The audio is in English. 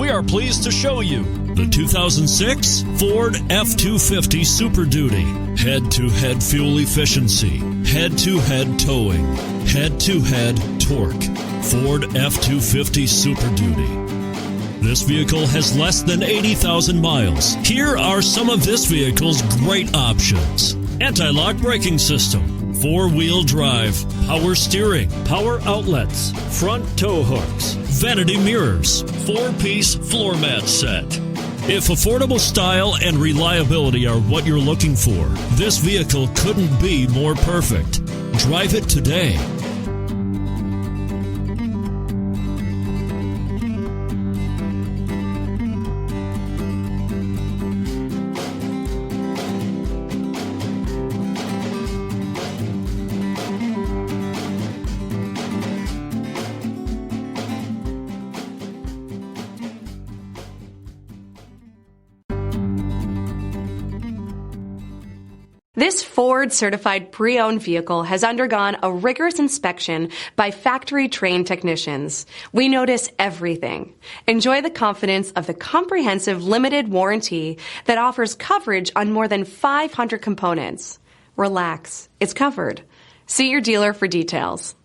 we are pleased to show you the 2006 Ford F-250 Super Duty. Head-to-head fuel efficiency, head-to-head towing, head-to-head torque. Ford F-250 Super Duty. This vehicle has less than 80,000 miles. Here are some of this vehicle's great options: anti-lock braking system, four-wheel drive, power steering, power outlets, front tow hooks, vanity mirrors, four-piece floor mat set. If affordable style and reliability are what you're looking for, this vehicle couldn't be more perfect. Drive it today. This Ford-certified pre-owned vehicle has undergone a rigorous inspection by factory-trained technicians. We notice everything. Enjoy the confidence of the comprehensive limited warranty that offers coverage on more than 500 components. Relax, it's covered. See your dealer for details.